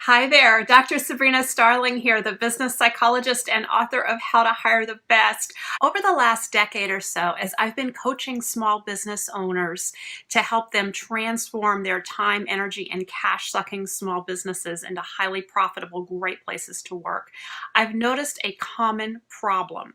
Hi there, Dr. Sabrina Starling here, the business psychologist and author of How to Hire the Best. Over the last decade or so, as I've been coaching small business owners to help them transform their time, energy, and cash-sucking small businesses into highly profitable, great places to work, I've noticed a common problem,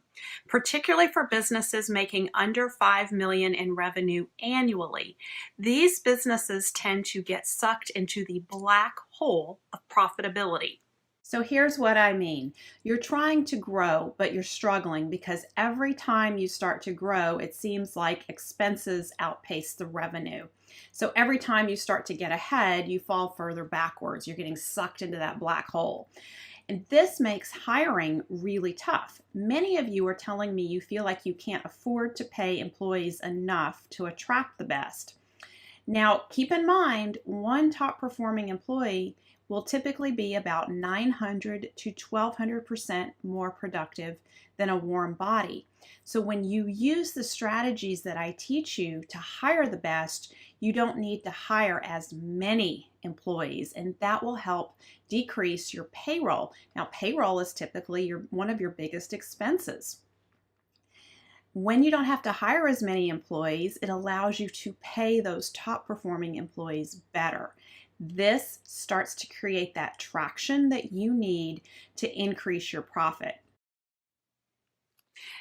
particularly for businesses making under $5 million in revenue annually. These businesses tend to get sucked into the black hole of profitability. So here's what I mean. You're trying to grow, but you're struggling because every time you start to grow, it seems like expenses outpace the revenue. So every time you start to get ahead, you fall further backwards. You're getting sucked into that black hole. And this makes hiring really tough. Many of you are telling me you feel like you can't afford to pay employees enough to attract the best. Now, keep in mind, one top performing employee will typically be about 900 to 1200% more productive than a warm body. So when you use the strategies that I teach you to hire the best, you don't need to hire as many employees, and that will help decrease your payroll. Now, payroll is typically one of your biggest expenses. When you don't have to hire as many employees, it allows you to pay those top performing employees better. This starts to create that traction that you need to increase your profit.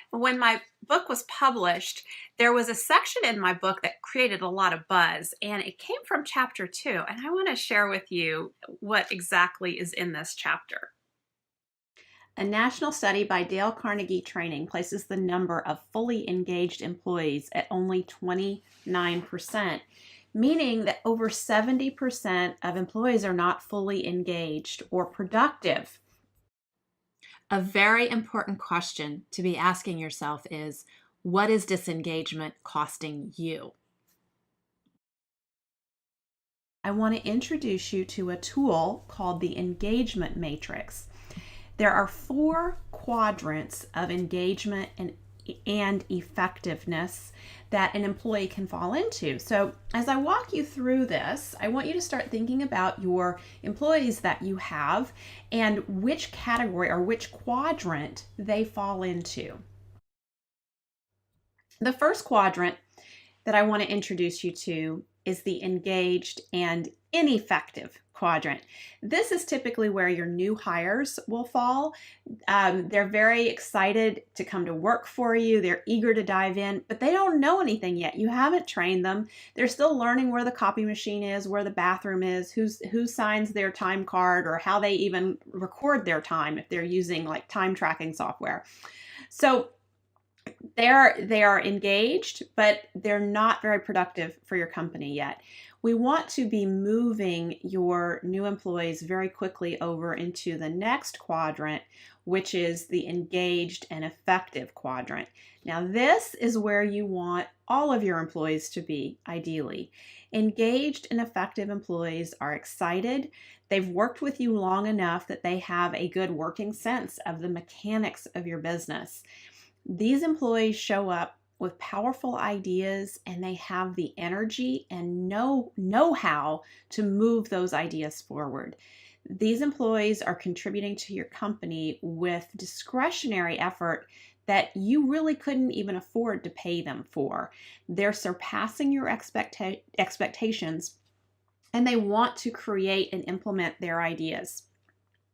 When my book was published, there was a section in my book that created a lot of buzz, and it came from chapter 2, and I want to share with you what exactly is in this chapter. A national study by Dale Carnegie Training places the number of fully engaged employees at only 29%, meaning that over 70% of employees are not fully engaged or productive. A very important question to be asking yourself is, what is disengagement costing you? I want to introduce you to a tool called the engagement matrix. There are 4 quadrants of engagement and effectiveness that an employee can fall into. So as I walk you through this, I want you to start thinking about your employees that you have and which category or which quadrant they fall into. The first quadrant that I want to introduce you to is the engaged and ineffective quadrant. This is typically where your new hires will fall. They're very excited to come to work for you. They're eager to dive in, but they don't know anything yet. You haven't trained them. They're still learning where the copy machine is, where the bathroom is, who signs their time card, or how they even record their time if they're using like time tracking software. So they are engaged, but they're not very productive for your company yet. We want to be moving your new employees very quickly over into the next quadrant, which is the engaged and effective quadrant. Now, this is where you want all of your employees to be, ideally. Engaged and effective employees are excited. They've worked with you long enough that they have a good working sense of the mechanics of your business. These employees show up with powerful ideas, and they have the energy and know-how to move those ideas forward. These employees are contributing to your company with discretionary effort that you really couldn't even afford to pay them for. They're surpassing your expectations, and they want to create and implement their ideas.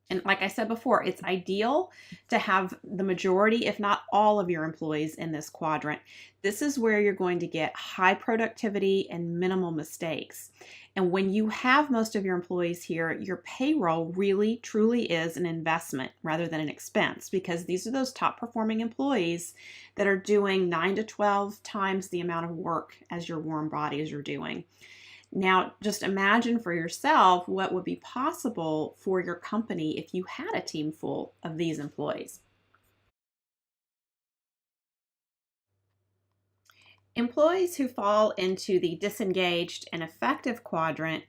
And like I said before, it's ideal to have the majority, if not all, of your employees in this quadrant. This is where you're going to get high productivity and minimal mistakes. And when you have most of your employees here, your payroll really, truly is an investment rather than an expense, because these are those top performing employees that are doing 9 to 12 times the amount of work as your warm bodies are doing. Now, just imagine for yourself what would be possible for your company if you had a team full of these employees. Employees who fall into the disengaged and effective quadrant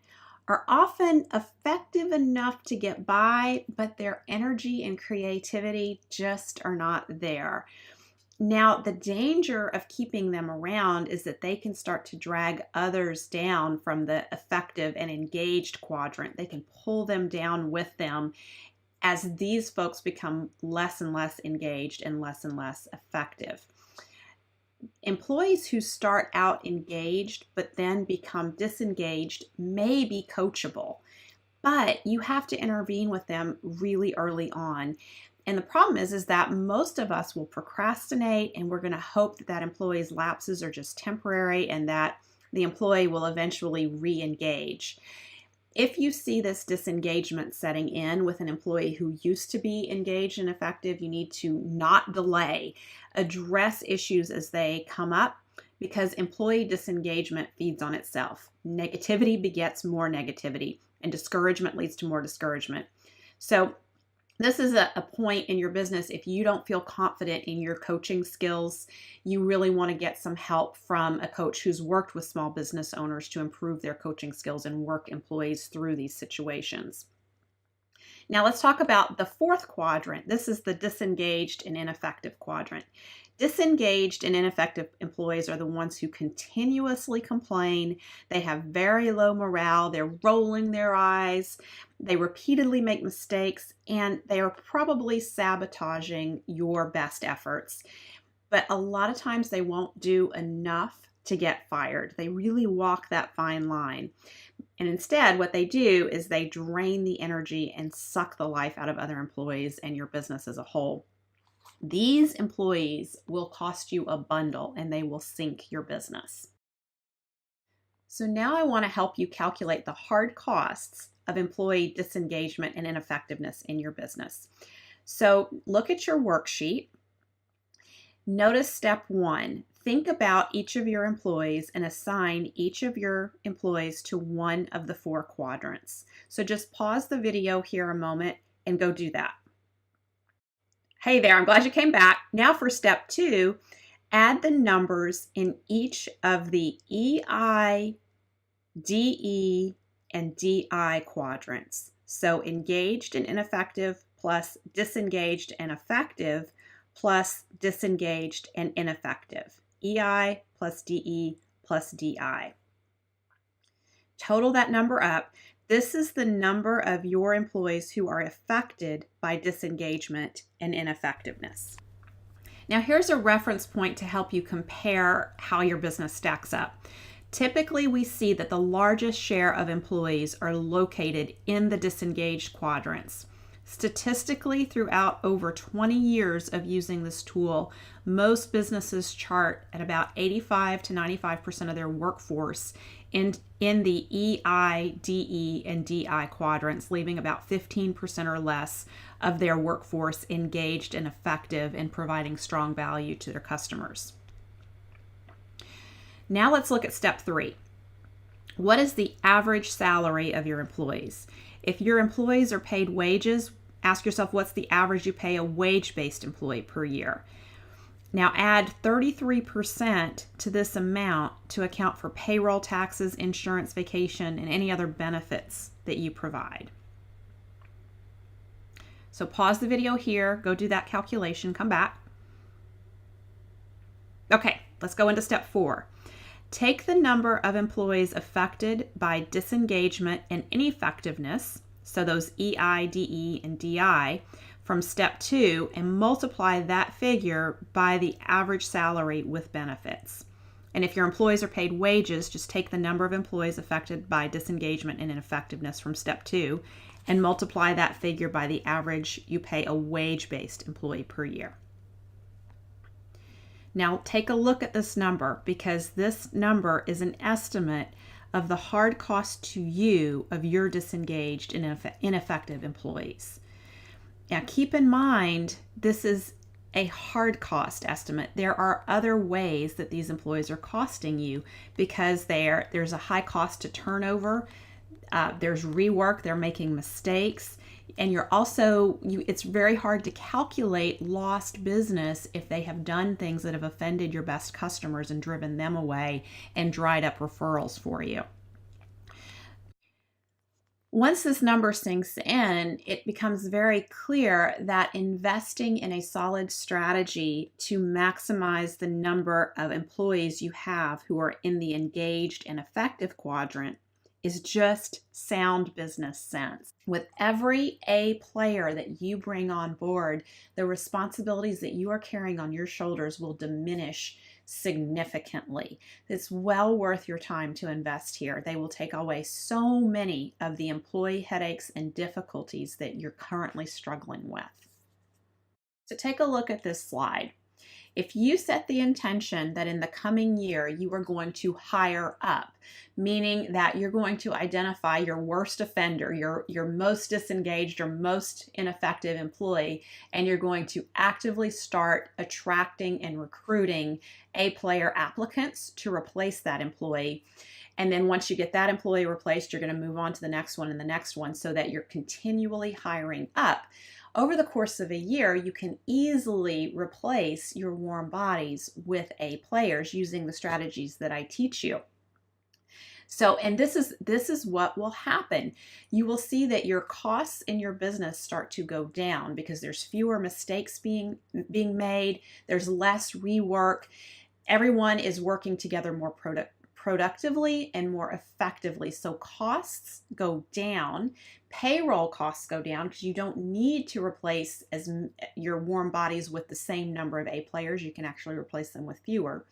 are often effective enough to get by, but their energy and creativity just are not there. Now, the danger of keeping them around is that they can start to drag others down from the effective and engaged quadrant. They can pull them down with them as these folks become less and less engaged and less effective. Employees who start out engaged but then become disengaged may be coachable, but you have to intervene with them really early on. And the problem is that most of us will procrastinate, and we're going to hope that employee's lapses are just temporary and that the employee will eventually re-engage. If you see this disengagement setting in with an employee who used to be engaged and effective, you need to not delay. Address issues as they come up, because employee disengagement feeds on itself. Negativity begets more negativity, and discouragement leads to more discouragement. So this is a point in your business. If you don't feel confident in your coaching skills, you really want to get some help from a coach who's worked with small business owners to improve their coaching skills and work employees through these situations. Now let's talk about the fourth quadrant. This is the disengaged and ineffective quadrant. Disengaged and ineffective employees are the ones who continuously complain. They have very low morale. They're rolling their eyes. They repeatedly make mistakes, and they are probably sabotaging your best efforts. But a lot of times they won't do enough to get fired. They really walk that fine line. And instead, what they do is they drain the energy and suck the life out of other employees and your business as a whole. These employees will cost you a bundle, and they will sink your business. So now I want to help you calculate the hard costs of employee disengagement and ineffectiveness in your business. So look at your worksheet. Notice step 1. Think about each of your employees and assign each of your employees to one of the 4 quadrants. So just pause the video here a moment and go do that. Hey there, I'm glad you came back. Now for step 2, add the numbers in each of the EI, DE, and DI quadrants. So engaged and ineffective plus disengaged and effective plus disengaged and ineffective. EI plus DE plus DI. Total that number up. This is the number of your employees who are affected by disengagement and ineffectiveness. Now here's a reference point to help you compare how your business stacks up. Typically, we see that the largest share of employees are located in the disengaged quadrants. Statistically, throughout over 20 years of using this tool, most businesses chart at about 85 to 95% of their workforce in the EI, DE, and DI quadrants, leaving about 15% or less of their workforce engaged and effective in providing strong value to their customers. Now let's look at step 3. What is the average salary of your employees? If your employees are paid wages, ask yourself what's the average you pay a wage-based employee per year. Now add 33% to this amount to account for payroll taxes, insurance, vacation, and any other benefits that you provide. So pause the video here, go do that calculation, come back. Okay, let's go into step 4. Take the number of employees affected by disengagement and ineffectiveness, so those EI, DE, and DI, from step 2 and multiply that figure by the average salary with benefits. And if your employees are paid wages, just take the number of employees affected by disengagement and ineffectiveness from step 2 and multiply that figure by the average you pay a wage-based employee per year. Now take a look at this number, because this number is an estimate of the hard cost to you of your disengaged and ineffective employees. Now keep in mind, this is a hard cost estimate. There are other ways that these employees are costing you, because there's a high cost to turnover, there's rework, they're making mistakes, and it's very hard to calculate lost business if they have done things that have offended your best customers and driven them away and dried up referrals for you. Once this number sinks in, it becomes very clear that investing in a solid strategy to maximize the number of employees you have who are in the engaged and effective quadrant is just sound business sense. With every A player that you bring on board, the responsibilities that you are carrying on your shoulders will diminish significantly. It's well worth your time to invest here. They will take away so many of the employee headaches and difficulties that you're currently struggling with. So take a look at this slide. If you set the intention that in the coming year you are going to hire up, meaning that you're going to identify your worst offender, your most disengaged or most ineffective employee, and you're going to actively start attracting and recruiting A-player applicants to replace that employee. And then once you get that employee replaced, you're going to move on to the next one and the next one so that you're continually hiring up. Over the course of a year, you can easily replace your warm bodies with A players using the strategies that I teach you. So, and this is what will happen. You will see that your costs in your business start to go down because there's fewer mistakes being made, there's less rework. Everyone is working together more productively and more effectively. So costs go down, payroll costs go down because you don't need to replace your warm bodies with the same number of A players. You can actually replace them with fewer.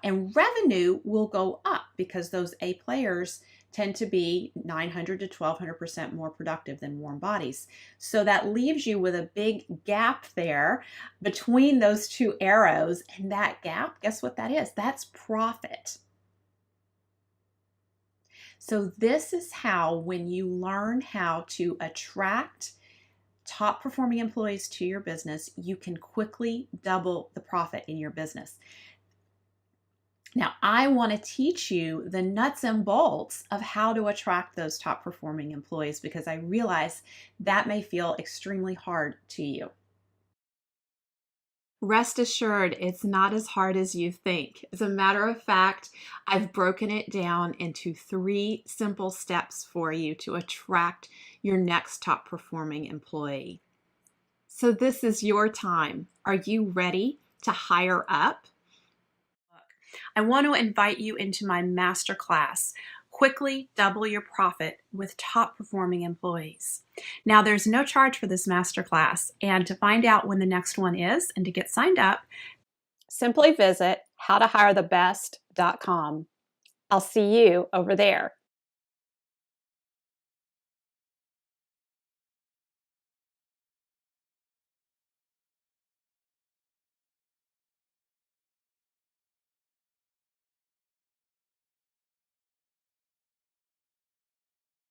And revenue will go up because those A players tend to be 900 to 1200% more productive than warm bodies. So that leaves you with a big gap there between those two arrows. And that gap, guess what that is? That's profit. So this is how, when you learn how to attract top performing employees to your business, you can quickly double the profit in your business. Now, I want to teach you the nuts and bolts of how to attract those top performing employees because I realize that may feel extremely hard to you. Rest assured, it's not as hard as you think. As a matter of fact, I've broken it down into 3 simple steps for you to attract your next top performing employee. So this is your time. Are you ready to hire up? I want to invite you into my masterclass, Quickly Double Your Profit with Top Performing Employees. Now, there's no charge for this masterclass, and to find out when the next one is and to get signed up, simply visit howtohirethebest.com. I'll see you over there.